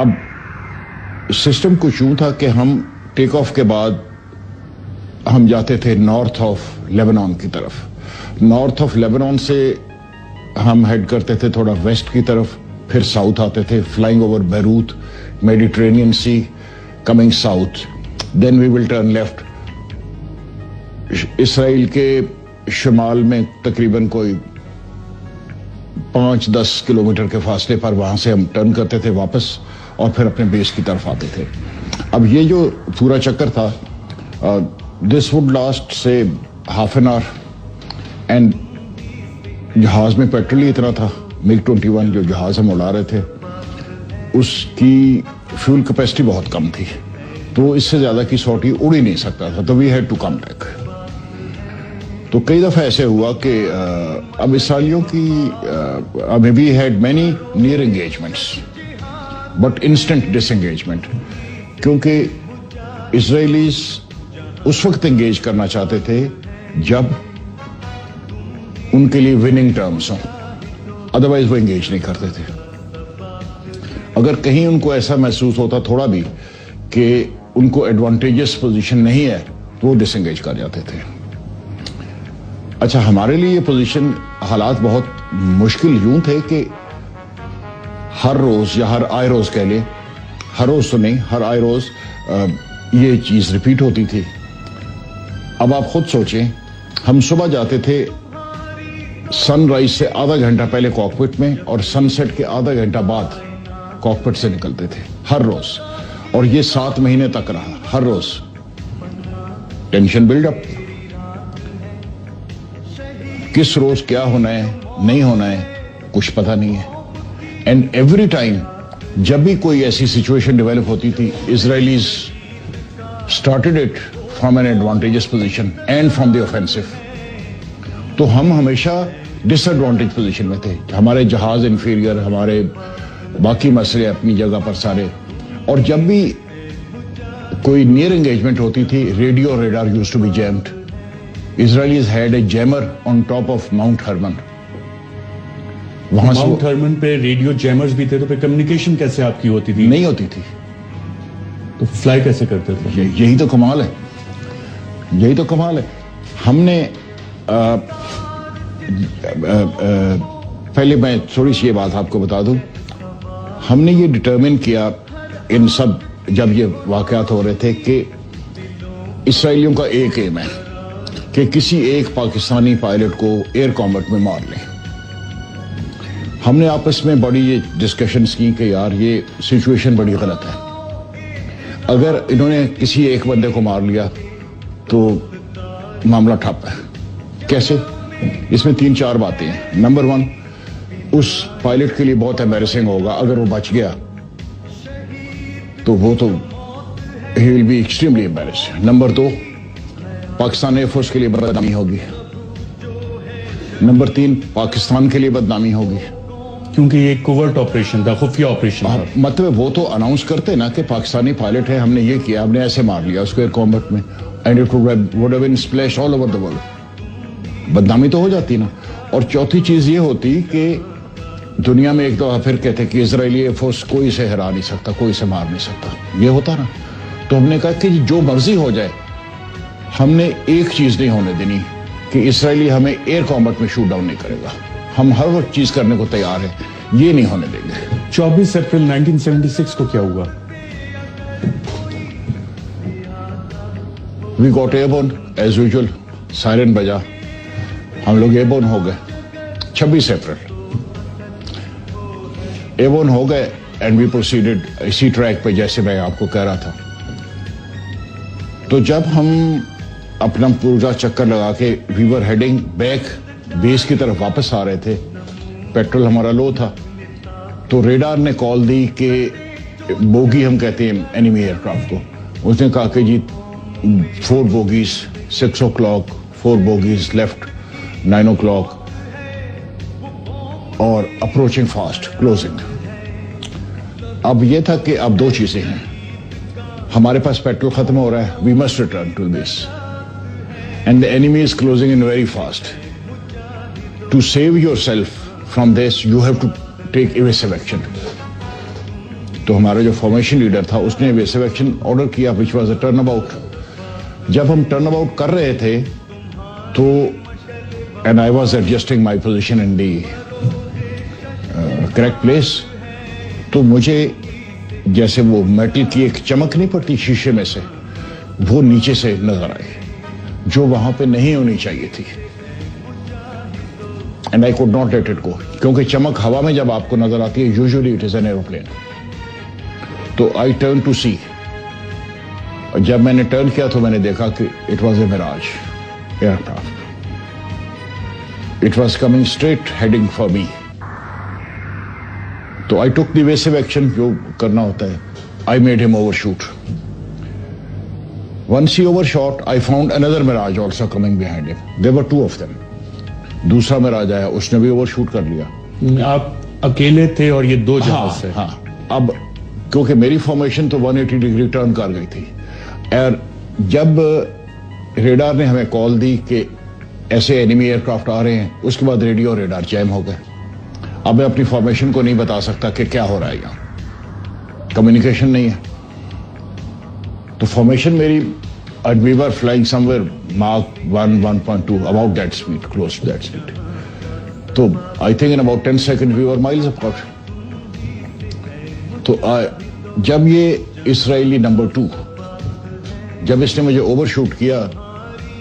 اب سسٹم کچھ یوں تھا کہ ہم ٹیک آف کے بعد ہم جاتے تھے نارتھ آف لیبنان کی طرف. نارتھ آف لیبنان سے ہم ہیڈ کرتے تھے تھوڑا ویسٹ کی طرف, پھر ساؤتھ آتے تھے, flying over Beirut, Mediterranean sea, coming south, then we will turn left. Israel کے شمال میں تقریباً کوئی 5-10 کلومیٹر کے فاصلے پر وہاں سے ہم ٹرن کرتے تھے واپس اور پھر اپنے بیس کی طرف آتے تھے. اب یہ جو پورا چکر تھا, دس وڈ لاسٹ سے ہاف این آور, اینڈ جہاز میں پیٹرول ہی اتنا تھا. MiG 21 جو جہاز ہم اڑا رہے تھے اس کی فیول کیپیسٹی بہت کم تھی, تو اس سے زیادہ کی سوٹی اڑ ہی نہیں سکتا تھا, تو we had to come back. تو کئی دفعہ ایسے ہوا کہ اب اسرائیلیوں کی we had many near engagements but instant disengagement, کیونکہ اسرائیلیز اس وقت انگیج کرنا چاہتے تھے جب ان کے لیے وننگ ٹرمز ہوں, ادروائز وہ انگیج نہیں کرتے تھے. اگر کہیں ان کو ایسا محسوس ہوتا تھوڑا بھی کہ ان کو ایڈوانٹیجس پوزیشن نہیں ہے تو وہ ڈس انگیج کر جاتے تھے. اچھا, ہمارے لیے یہ پوزیشن حالات بہت مشکل یوں تھے کہ ہر روز یا ہر آئے روز کہہ لیں, ہر روز تو نہیں, ہر آئے روز یہ چیز ریپیٹ ہوتی تھی. اب آپ خود سوچیں, ہم صبح جاتے تھے سن رائز سے آدھا گھنٹہ پہلے کاکپٹ میں اور سن سیٹ کے آدھا گھنٹہ بعد کاکپٹ سے نکلتے تھے ہر روز, اور یہ 7 مہینے تک رہا. ہر روز ٹینشن بلڈ اپ, کس روز کیا ہونا ہے نہیں ہونا ہے کچھ پتہ نہیں ہے. اینڈ ایوری ٹائم جب بھی کوئی ایسی سچویشن ڈیولپ ہوتی تھی, اسرائیلیز started it from an advantages position and from the offensive. تو ہم ہمیشہ ڈس ایڈوانٹیج پوزیشن میں تھے, ہمارے جہاز انفیریئر, ہمارے باقی مسئلے اپنی جگہ پر سارے. اور جب بھی کوئی نیئر انگیجمنٹ ہوتی تھی, radio radar use to be jammed. Israelis had a jammer on top of Mount Hermon. وہاں سے ماؤنٹ ہرمن پہ ریڈیو جیمرز بھی تھے, تو پھر کمیونیکیشن کیسے آپ کی ہوتی تھی؟ نہیں ہوتی تھی. تو فلائی کیسے کرتے تھے؟ یہی تو کمال ہے, یہی تو کمال ہے. ہم نے پہلے میں تھوڑی سی یہ بات آپ کو بتا دوں, ہم نے یہ ڈٹرمن کیا ان سب جب یہ واقعات ہو رہے تھے کہ اسرائیلیوں کا ایک ایم ہے کہ کسی ایک پاکستانی پائلٹ کو ایئر کامبٹ میں مار لیں. ہم نے آپس میں بڑی یہ ڈسکشنز کی کہ یار یہ سچویشن بڑی غلط ہے. اگر انہوں نے کسی ایک بندے کو مار لیا تو معاملہ ٹھپ ہے. کیسے؟ اس میں 3-4 باتیں ہیں. نمبر 1, اس پائلٹ کے لیے بہت ایمبیرسنگ ہوگا اگر وہ بچ گیا, تو وہ تو ہی will be extremely embarrassed. Number 2, Pakistan air force کے لیے بدنامی ہوگی. نمبر 3, پاکستان کے لیے بدنامی ہوگی, کیونکہ یہ کوورٹ آپریشن تھا, خفیہ آپریشن تھا. مطلب وہ تو اناؤنس کرتے نا کہ پاکستانی پائلٹ ہے, ہم نے یہ کیا, ہم نے ایسے مار لیا اس کو ایئر کامبٹ میں, and it would have been splash all over the world. بدنامی تو ہو جاتی نا. اور چوتھی چیز یہ ہوتی کہ دنیا میں ایک دفعہ پھر کہتے کہ اسرائیلی ایئر فورس کوئی سے ہرا نہیں سکتا, کوئی سے مار نہیں سکتا. یہ ہوتا نا. تو ہم نے کہا کہ جو مرضی ہو جائے, ہم نے ایک چیز نہیں ہونے دینی کہ اسرائیلی ہمیں ایئر کامبٹ میں شوٹ ڈاؤن نہیں کرے گا. ہم ہر وقت چیز کرنے کو تیار ہیں, یہ نہیں ہونے دیں گے. 24 اپریل 1976 کو کیا ہوا؟ We got airborne as usual, siren بجا, ہم لوگ ایئر بورن ہو گئے. 26 اپریل ایئر بورن ہو گئے, اینڈ وی پروسیڈڈ اسی ٹریک پہ جیسے میں آپ کو کہہ رہا تھا. تو جب ہم اپنا پورا چکر لگا کے وی ور ہیڈنگ بیک بیس کی طرف واپس آ رہے تھے, پیٹرول ہمارا لو تھا, تو ریڈار نے کال دی کہ بوگی ہم کہتے ہیں اینیمی ایئر کرافٹ کو. اس نے کہا کہ جی 4 bogies 6 o'clock, 4 bogies left 9 o'clock اور اپروچنگ فاسٹ کلوزنگ. اب یہ تھا کہ اب 2 چیزیں ہیں, ہمارے پاس پیٹرول ختم ہو رہا ہے, we must return to base, and the enemy is closing in very fast. To save yourself from this, you have to take evasive action. تو ہمارا جو فارمیشن لیڈر تھا اس نے ایویسو ایکشن آرڈر کیا which was a turn about. جب ہم turn about کر رہے تھے تو and I was adjusting my position in the correct place, تو مجھے جیسے وہ میٹل کی ایک چمک نہیں پڑتی شیشے میں سے, وہ نیچے سے نظر آئی جو وہاں پہ نہیں ہونی چاہیے تھی. And I could not let it go, کیونکہ چمک ہوا میں جب آپ کو نظر آتی ہے usually it is an aeroplane. تو آئی ٹرن ٹو سی, جب میں نے ٹرن کیا تو میں نے دیکھا کہ it was a Mirage aircraft. It was coming straight heading for me. تو آئی ٹک دی ایویسو ایکشن, جو کرنا ہوتا ہے. آئی میڈ ہم over shoot. Once he overshot, I found another Mirage also coming behind him. There were two of them. دوسرا Mirage آیا, اس نے بھی اوور شوٹ کر لیا. آپ اکیلے تھے اور یہ دو جہاز سے؟ ہاں. اب کیونکہ میری فارمیشن تو 180 ڈگری ٹرن کر گئی تھی, اور جب ریڈار نے ہمیں کال دی کہ ایسے اینیمی ایئر کرافٹ آ رہے ہیں, اس کے بعد ریڈیو اور ریڈار جیم ہو گئے. اب میں اپنی فارمیشن کو نہیں بتا سکتا کہ کیا ہو رہا ہے یہاں, کمیونیکیشن نہیں ہے. تو فارمیشن میری, and we were flying somewhere Mach 1, 1.2, about that speed, close to that speed. So I think in about 10 seconds we were miles apart. تو جب یہ اسرائیلی نمبر 2 جب اس نے مجھے اوور شوٹ کیا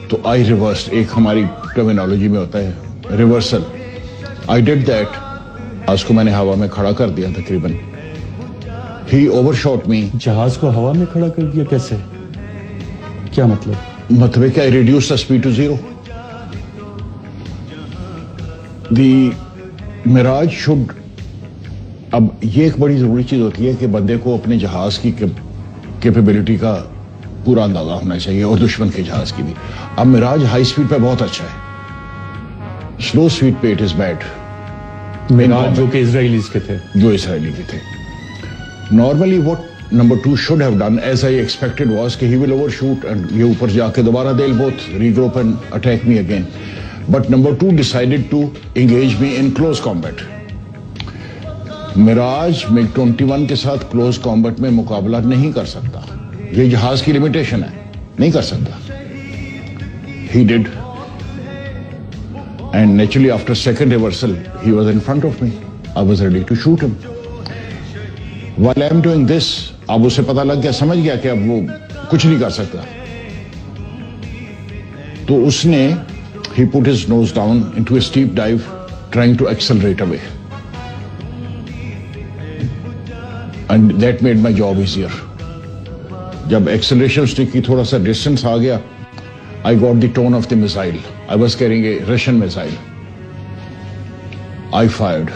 تو آئی ریورس, ایک ہماری ٹرمینالوجی میں ہوتا ہے ریورسل. I did that. آج کو میں نے ہوا میں کھڑا کر دیا تقریباً. ہی اوور شاٹ می. جہاز کو ہوا میں کھڑا کر دیا کیسے؟ کیا مطلب؟ مطلب کہ I reduced the speed to 0. The Mirage should, اب یہ ایک بڑی ضروری چیز ہوتی ہے کہ بندے کو اپنے جہاز کی کیپیبلٹی کا پورا اندازہ ہونا چاہیے, اور دشمن کے جہاز کی بھی. اب Mirage ہائی سپیڈ پہ بہت اچھا ہے, سلو سپیڈ پہ اٹ از بیڈ. Mirage جو کہ اسرائیلیز کے تھے, جو اسرائیلی کے تھے. Normally what number 2 should have done, as I expected, was کہ he will overshoot and یہ اوپر جا کے دوبارہ they'll both regroup and attack me again. But number 2 decided to engage me in close combat. Mirage MiG-21 کے ساتھ close combat میں مقابلہ نہیں کر سکتا, یہ جہاز کی لمیٹیشن ہے, نہیں کر سکتا. He did. And naturally after second reversal he was in front of me. I was ready to shoot him. While I am doing this, اب اسے پتا لگ گیا, سمجھ گیا کہ اب وہ کچھ نہیں کر سکتا. تو اس نے he put his nose down into a steep dive, trying to accelerate away. And that made my job easier. جب acceleration stick کی تھوڑا سا distance آ گیا, I got the tone of the missile. I was carrying a Russian missile. I fired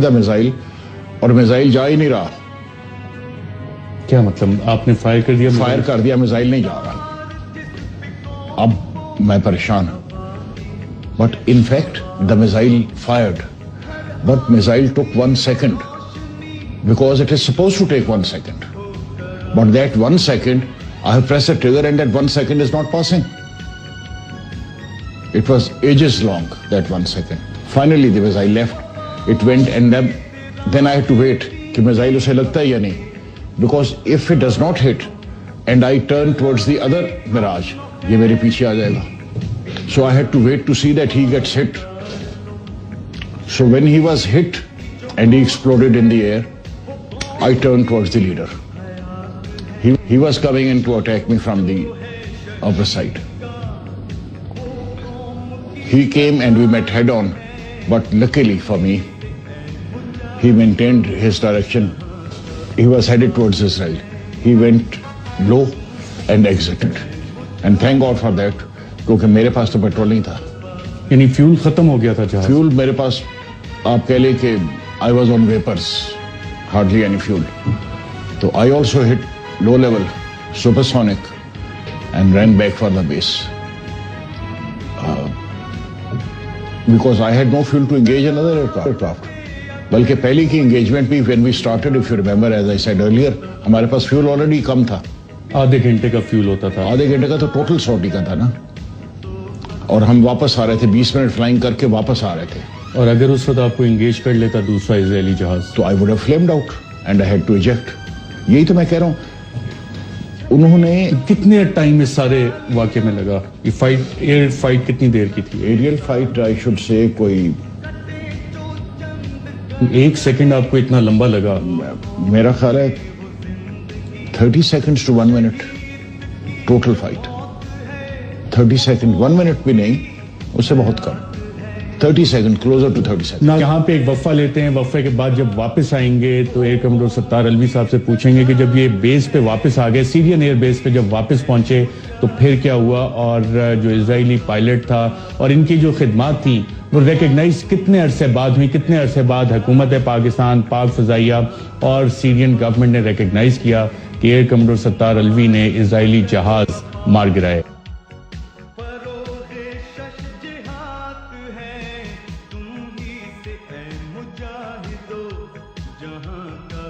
the missile, اور missile جا ہی نہیں رہا. کیا مطلب؟ آپ نے فائر کر دیا؟ فائر کر دیا, میزائل نہیں جا رہا. اب میں پریشان ہوں. But in fact the missile fired, but missile took 1 second because it is suppose to take 1 second. But that 1 second I have pressed the trigger and that 1 second is not passing. It was ages long, that 1 second. Finally the missile left. It went and then I had to wait کہ missile اسے لگتا ہے یا نہیں. Because if it does not hit and I turn towards the other Mirage, یہ میرے پیچھے آ جائے گا. So I had to wait to see that he gets hit. So when he was hit and he exploded in the air, I turned towards the leader. He was coming in to attack me from the other side. He came and we met head on, but luckily for me, he maintained his direction. He was headed towards Israel. He went low and exited. And thank God for that, کیونکہ میرے پاس تو petrol نہیں تھا. یعنی fuel ختم ہو گیا تھا جہاز؟ فیول میرے پاس, آپ کہہ لیں کہ I was on vapors, hardly any fuel. تو I also hit low level supersonic and ran back for the base. Because I had no fuel to engage another aircraft. بلکہ پہلی کی انگیجمنٹ بھی when we started, if you remember, as I said earlier, ہمارے پاس fuel already کم تھا. آدھے گھنٹے کا fuel ہوتا تھا. آدھے گھنٹے کا تو ٹوٹل 100 کا تھا نا, اور ہم واپس آ رہے تھے, 20 منٹ فلائنگ کر کے واپس آ رہے تھے. اور اگر اس وقت آپ کو انگیج کر لیتا دوسرا اسرائیلی جہاز تو I would have flamed out and I had to eject. یہی تو میں کہہ رہا ہوں. انہوں نے کتنے ٹائم اس سارے واقعے میں لگا؟ یہ فائٹ ایئر فائٹ کتنی دیر کی تھی؟ Aerial fight I should say کوئی 1 سیکنڈ آپ کو اتنا لمبا لگا؟ میرا خیال ہے 30 seconds to 1 minute total fight. 30 seconds 1 minute بھی نہیں, اس سے بہت کم. 30 seconds closer to 30 seconds. یہاں پہ ایک وقفہ لیتے ہیں. وقفے کے بعد جب واپس آئیں گے تو ایئر کمڈور ستار الوی صاحب سے پوچھیں گے کہ جب یہ بیس پہ واپس آ گئے, سیرین ایئر بیس پہ جب واپس پہنچے تو پھر کیا ہوا, اور جو اسرائیلی پائلٹ تھا اور ان کی جو خدمات تھیں وہ ریکگنائز کتنے عرصے بعد ہوئی, کتنے عرصے بعد حکومت پاکستان, پاک فضائیہ اور سیرین گورنمنٹ نے ریکگنائز کیا کہ ایئر کمڈور ستار الوی نے اسرائیلی جہاز مار گرائے. جہاں کا